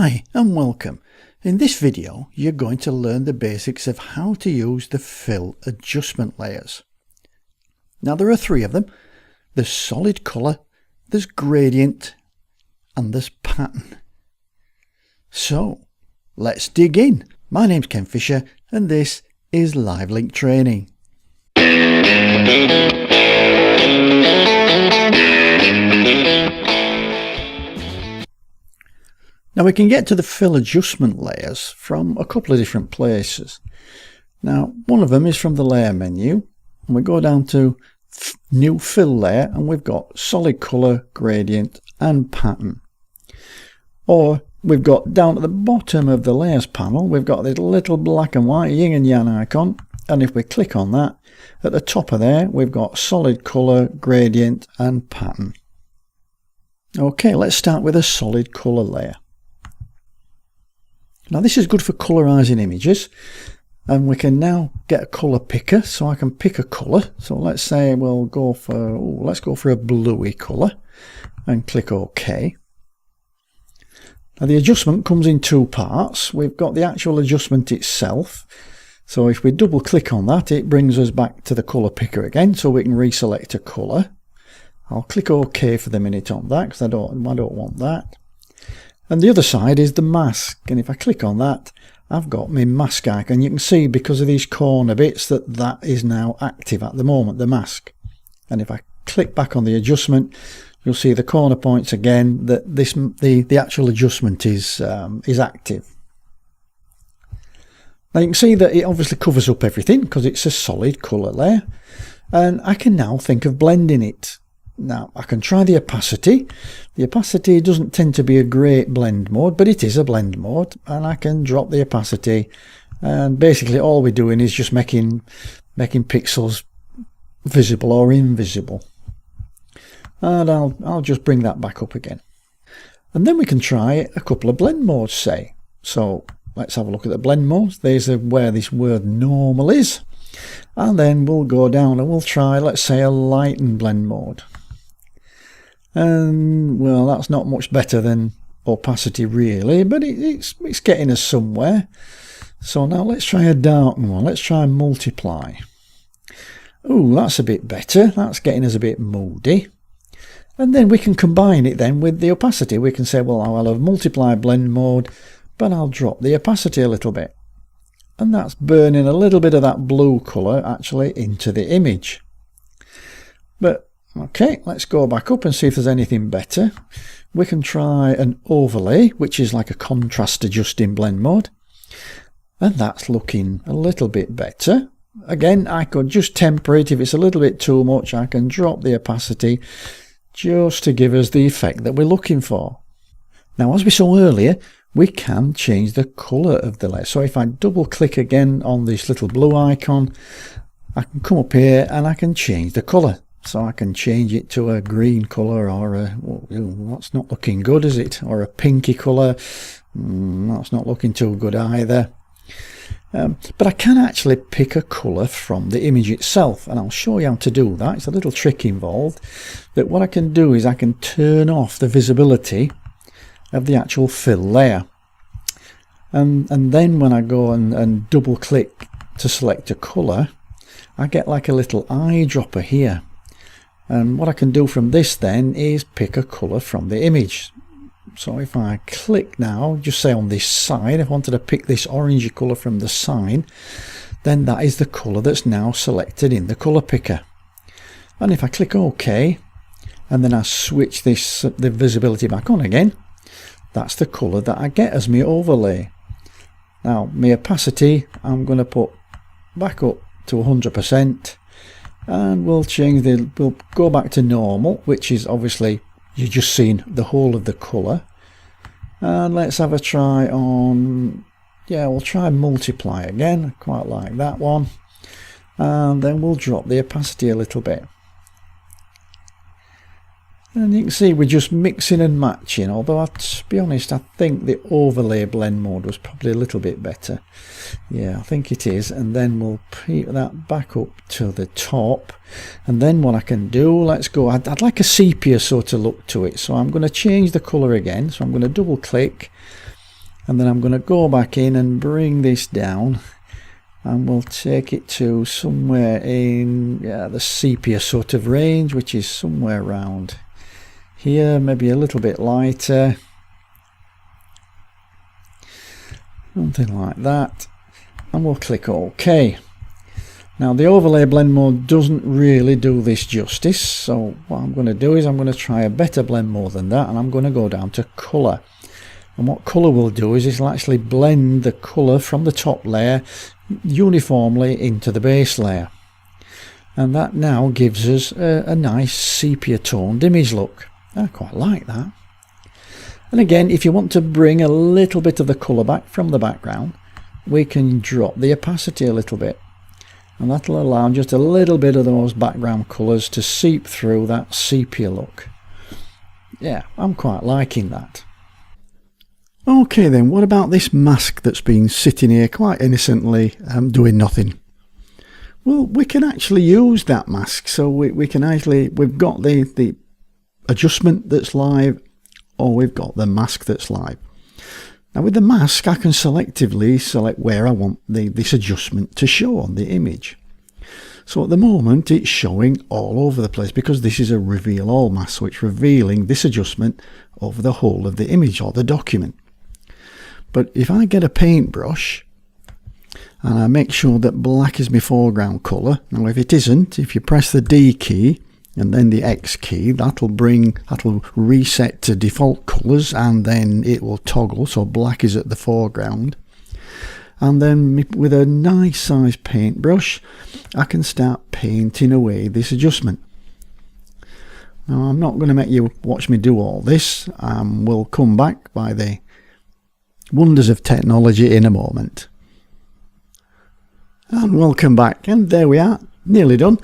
Hi and welcome. In this video you're going to learn the basics of how to use the fill adjustment layers. Now there are three of them. There's solid colour, there's gradient and there's pattern. So let's dig in. My name's Ken Fisher and this is LiveLink Training. Now we can get to the fill adjustment layers from a couple of different places. Now one of them is from the layer menu, and we go down to new fill layer and we've got solid colour, gradient and pattern. Or we've got down at the bottom of the layers panel, we've got this little black and white yin and yang icon, and if we click on that, at the top of there we've got solid colour, gradient and pattern. Okay, let's start with a solid colour layer. Now this is good for colorizing images, and we can now get a color picker, so I can pick a color. So let's say we'll go for let's go for a bluey color and click OK. Now the adjustment comes in two parts. We've got the actual adjustment itself. So if we double click on that, it brings us back to the color picker again, so we can reselect a color. I'll click OK for the minute on that because I don't want that. And the other side is the mask, and if I click on that, I've got my mask icon. You can see because of these corner bits that is now active at the moment, the mask. And if I click back on the adjustment, you'll see the corner points again, that the actual adjustment is active. Now you can see that it obviously covers up everything because it's a solid colour layer, and I can now think of blending it. Now I can try the opacity. The opacity doesn't tend to be a great blend mode, but it is a blend mode, and I can drop the opacity, and basically all we're doing is just making pixels visible or invisible. And I'll just bring that back up again. And then we can try a couple of blend modes, say. So let's have a look at the blend modes. There's where this word normal is. And then we'll go down and we'll try, let's say, a lighten blend mode. And well, that's not much better than opacity really, but it's getting us somewhere. So now let's try a darken one. Let's try multiply. Oh, that's a bit better. That's getting us a bit moody. And then we can combine it then with the opacity. We can say, well, I'll have multiply blend mode, but I'll drop the opacity a little bit. And that's burning a little bit of that blue colour actually into the image. But okay, let's go back up and see if there's anything better. We can try an overlay, which is like a contrast adjusting blend mode. And that's looking a little bit better. Again, I could just temper it. If it's a little bit too much, I can drop the opacity just to give us the effect that we're looking for. Now, as we saw earlier, we can change the colour of the layer. So if I double click again on this little blue icon, I can come up here and I can change the colour. So I can change it to a green colour, or a, well, that's not looking good, is it? Or a pinky colour. That's not looking too good either. But I can actually pick a colour from the image itself, and I'll show you how to do that. It's a little trick involved. But what I can do is I can turn off the visibility of the actual fill layer. And then when I go and double click to select a colour, I get like a little eyedropper here. And what I can do from this then is pick a colour from the image. So if I click now, just say on this side, if I wanted to pick this orangey colour from the sign, then that is the colour that's now selected in the colour picker. And if I click OK, and then I switch the visibility back on again, that's the colour that I get as my overlay. Now my opacity I'm going to put back up to 100%, and we'll go back to normal, which is obviously you're just seeing the whole of the colour. And let's have a try on, yeah, we'll try multiply again. I quite like that one. And then we'll drop the opacity a little bit. And you can see we're just mixing and matching, although to be honest I think the overlay blend mode was probably a little bit better. Yeah, I think it is. And then we'll put that back up to the top, and then what I can do, let's go, I'd like a sepia sort of look to it, so I'm going to change the colour again. So I'm going to double click And then I'm going to go back in and bring this down, and we'll take it to somewhere in the sepia sort of range, which is somewhere around here, maybe a little bit lighter, something like that, and we'll click OK. Now the overlay blend mode doesn't really do this justice, so what I'm going to do is I'm going to try a better blend mode than that, and I'm going to go down to colour. And what colour will do is it'll actually blend the colour from the top layer uniformly into the base layer. And that now gives us a nice sepia toned image look. I quite like that. And again, if you want to bring a little bit of the colour back from the background, we can drop the opacity a little bit. And that'll allow just a little bit of those background colours to seep through that sepia look. Yeah, I'm quite liking that. Okay then, what about this mask that's been sitting here quite innocently doing nothing? Well, we can actually use that mask. So we can actually, we've got the adjustment that's live, or we've got the mask that's live. Now with the mask, I can selectively select where I want this adjustment to show on the image. So at the moment it's showing all over the place because this is a reveal all mask, so it's revealing this adjustment over the whole of the image or the document. But if I get a paintbrush and I make sure that black is my foreground colour, now if it isn't, if you press the D key and then the X key, that'll reset to default colours, and then it will toggle so black is at the foreground. And then with a nice size paintbrush I can start painting away this adjustment. Now I'm not going to make you watch me do all this. We'll come back by the wonders of technology in a moment. And welcome back, and there we are, nearly done.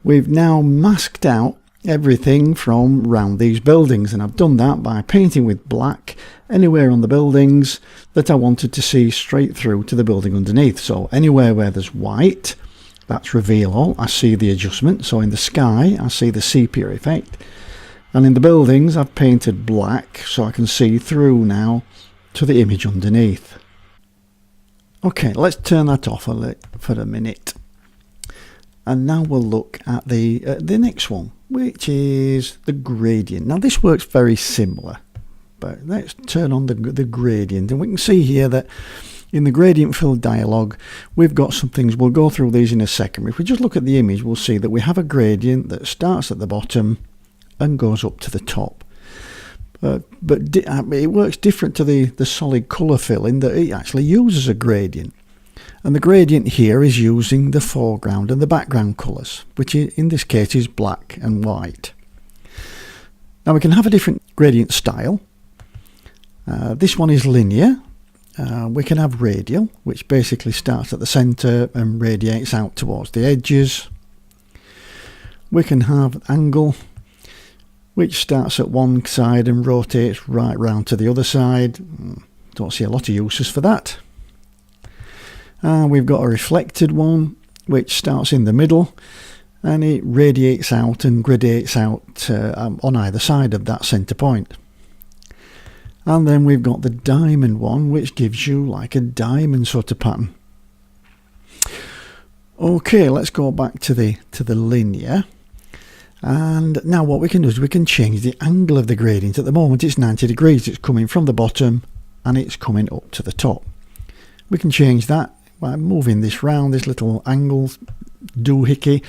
We've now masked out everything from round these buildings, and I've done that by painting with black anywhere on the buildings that I wanted to see straight through to the building underneath. So anywhere where there's white, that's reveal all, I see the adjustment. So in the sky I see the sepia effect, and in the buildings I've painted black so I can see through now to the image underneath. Okay, let's turn that off for a minute, and now we'll look at the next one, which is the gradient. Now this works very similar, but let's turn on the gradient, and we can see here that in the gradient fill dialog we've got some things. We'll go through these in a second. If we just look at the image, we'll see that we have a gradient that starts at the bottom and goes up to the top. But it works different to the solid colour fill in that it actually uses a gradient. And the gradient here is using the foreground and the background colours, which in this case is black and white. Now we can have a different gradient style. This one is linear. We can have radial, which basically starts at the centre and radiates out towards the edges. We can have angle, which starts at one side and rotates right round to the other side. Don't see a lot of uses for that. We've got a reflected one, which starts in the middle and it radiates out and gradates out on either side of that centre point. And then we've got the diamond one, which gives you like a diamond sort of pattern. Okay, let's go back to the linear. And now what we can do is we can change the angle of the gradient. At the moment it's 90 degrees. It's coming from the bottom and it's coming up to the top. We can change that by moving this round, this little angle doohickey,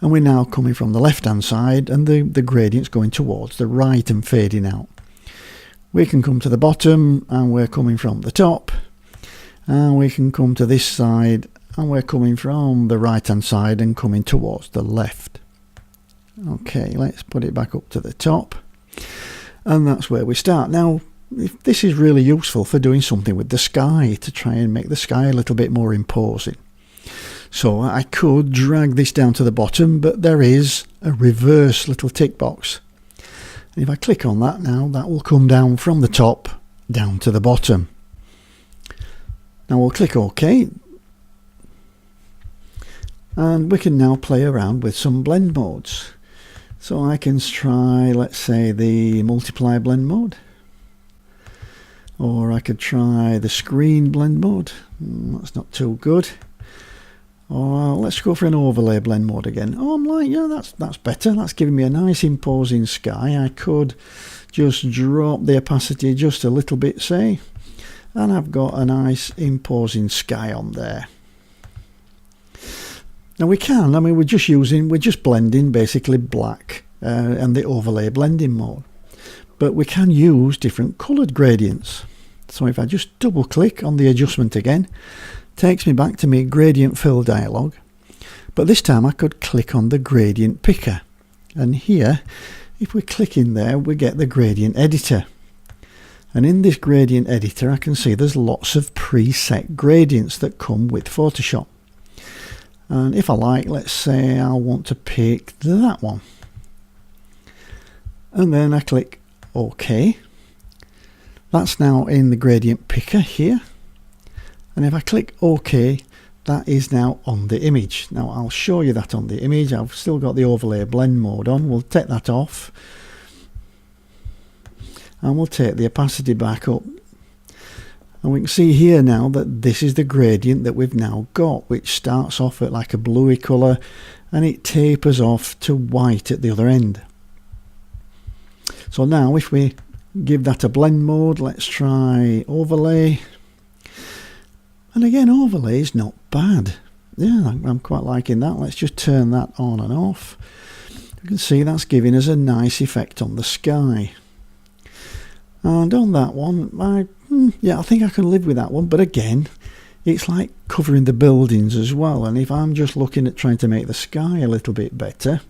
and we're now coming from the left hand side and the gradient's going towards the right and fading out. We can come to the bottom and we're coming from the top, and we can come to this side and we're coming from the right hand side and coming towards the left. Okay, let's put it back up to the top, and that's where we start. Now this is really useful for doing something with the sky, to try and make the sky a little bit more imposing. So I could drag this down to the bottom, but there is a reverse little tick box. And if I click on that now, that will come down from the top down to the bottom. Now we'll click OK, and we can now play around with some blend modes. So I can try, let's say, the multiply blend mode. Or I could try the screen blend mode. That's not too good. Or let's go for an overlay blend mode again. Oh, I'm like, yeah, that's better. That's giving me a nice imposing sky. I could just drop the opacity just a little bit, say, and I've got a nice imposing sky on there. Now we can, I mean, we're just blending basically black and the overlay blending mode. But we can use different coloured gradients. So if I just double click on the adjustment again, takes me back to my gradient fill dialog. But this time I could click on the gradient picker. And here, if we click in there, we get the gradient editor. And in this gradient editor, I can see there's lots of preset gradients that come with Photoshop. And if I like, let's say I want to pick that one. And then I click OK. That's now in the gradient picker here. And if I click OK, that is now on the image. Now I'll show you that on the image. I've still got the overlay blend mode on. We'll take that off. And we'll take the opacity back up. And we can see here now that this is the gradient that we've now got, which starts off at like a bluey colour and it tapers off to white at the other end. So now if we give that a blend mode, let's try overlay. And again, overlay is not bad. Yeah, I'm quite liking that. Let's just turn that on and off. You can see that's giving us a nice effect on the sky. And on that one, I think I can live with that one. But again, it's like covering the buildings as well. And if I'm just looking at trying to make the sky a little bit better,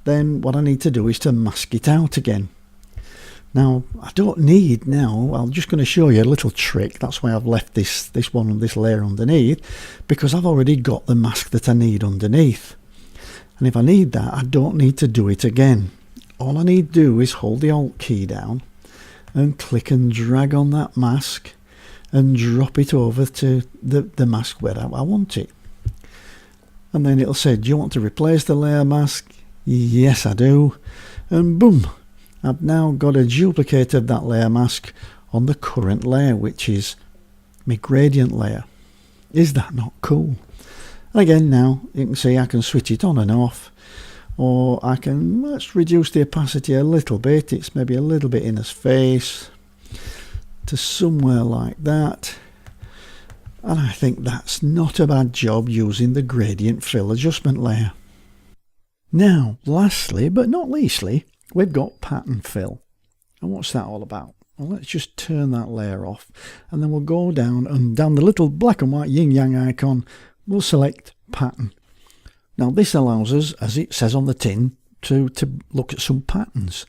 then what I need to do is to mask it out again. Now, I don't need now, I'm just going to show you a little trick. That's why I've left this layer underneath, because I've already got the mask that I need underneath. And if I need that, I don't need to do it again. All I need to do is hold the Alt key down and click and drag on that mask and drop it over to the mask where I want it. And then it'll say, do you want to replace the layer mask? Yes, I do. And boom, I've now got a duplicate of that layer mask on the current layer, which is my gradient layer. Is that not cool? And again, now you can see I can switch it on and off, or I can, let's reduce the opacity a little bit. It's maybe a little bit in his face to somewhere like that. And I think that's not a bad job using the gradient fill adjustment layer. Now, lastly, but not leastly, we've got pattern fill. And what's that all about? Well, let's just turn that layer off, and then we'll go down, and down the little black and white yin yang icon, we'll select pattern. Now this allows us, as it says on the tin, to look at some patterns.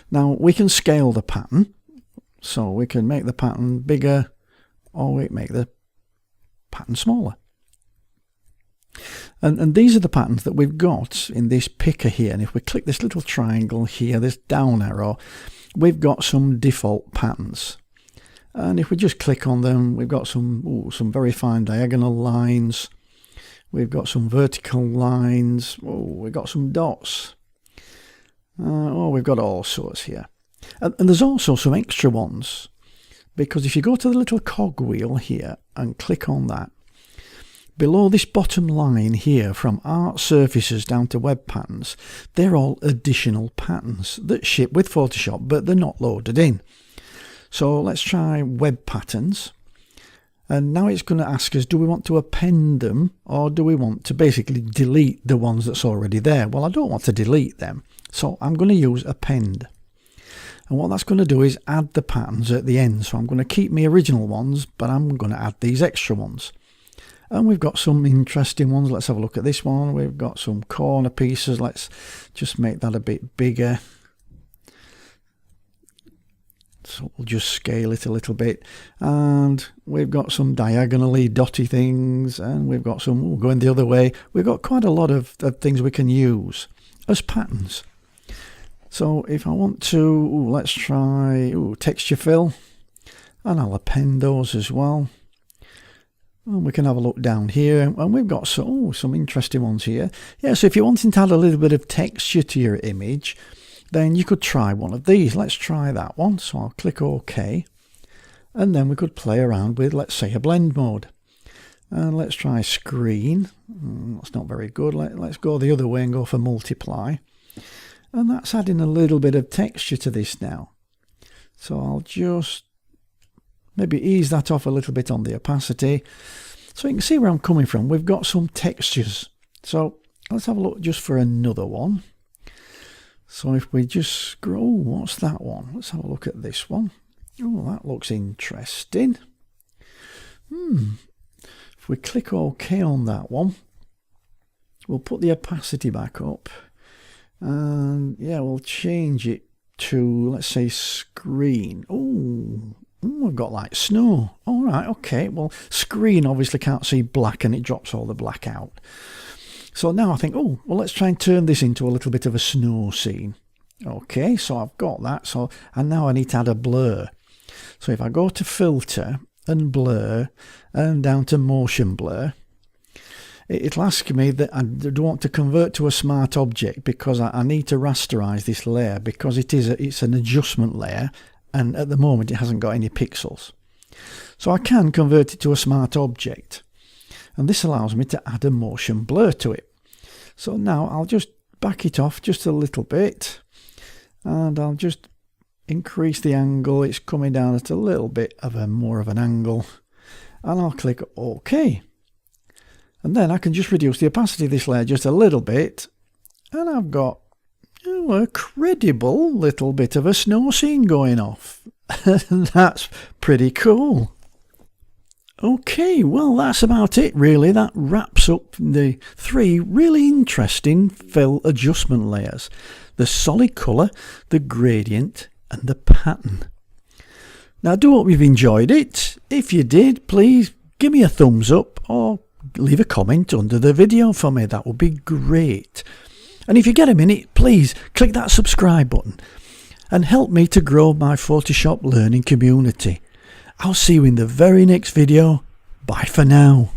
Now we can scale the pattern, so we can make the pattern bigger, or we can make the pattern smaller. And these are the patterns that we've got in this picker here. And if we click this little triangle here, this down arrow, we've got some default patterns. And if we just click on them, we've got some very fine diagonal lines. We've got some vertical lines. We've got some dots. We've got all sorts here. And there's also some extra ones, because if you go to the little cog wheel here and click on that, below this bottom line here, from art surfaces down to web patterns, they're all additional patterns that ship with Photoshop, but they're not loaded in. So let's try web patterns. And now it's going to ask us, do we want to append them, or do we want to basically delete the ones that's already there? Well, I don't want to delete them, so I'm going to use append. And what that's going to do is add the patterns at the end. So I'm going to keep my original ones, but I'm going to add these extra ones. And we've got some interesting ones. Let's have a look at this one. We've got some corner pieces. Let's just make that a bit bigger. So we'll just scale it a little bit. And we've got some diagonally dotty things. And we've got some going the other way. We've got quite a lot of things we can use as patterns. So if I want to, let's try texture fill. And I'll append those as well. And we can have a look down here, and we've got some interesting ones here. Yeah, so if you're wanting to add a little bit of texture to your image, then you could try one of these. Let's try that one. So I'll click OK. and then we could play around with, let's say, a blend mode. And let's try screen. That's not very good. Let's go the other way and go for multiply. And that's adding a little bit of texture to this now. So I'll just maybe ease that off a little bit on the opacity. So you can see where I'm coming from. We've got some textures. So let's have a look just for another one. So if we just scroll, what's that one? Let's have a look at this one. Oh, that looks interesting. If we click OK on that one, we'll put the opacity back up, and yeah, we'll change it to, let's say, screen. Oh, we've got like snow. All right, okay. Well, screen obviously can't see black, and it drops all the black out. So now I think, oh, well, let's try and turn this into a little bit of a snow scene. Okay, so I've got that. So, and now I need to add a blur. So if I go to filter and blur and down to motion blur, it'll ask me that I don't want to convert to a smart object because I need to rasterize this layer, because it's an adjustment layer, and at the moment it hasn't got any pixels. So I can convert it to a smart object, and this allows me to add a motion blur to it. So now I'll just back it off just a little bit, and I'll just increase the angle. It's coming down at a little bit of more of an angle, and I'll click OK. And then I can just reduce the opacity of this layer just a little bit, and I've got a credible little bit of a snow scene going off. That's pretty cool. Okay, well, that's about it really. That wraps up the 3 really interesting fill adjustment layers: the solid colour, the gradient, and the pattern. Now, I do hope you've enjoyed it. If you did, please give me a thumbs up or leave a comment under the video for me. That would be great. And if you get a minute, please click that subscribe button and help me to grow my Photoshop learning community. I'll see you in the very next video. Bye for now.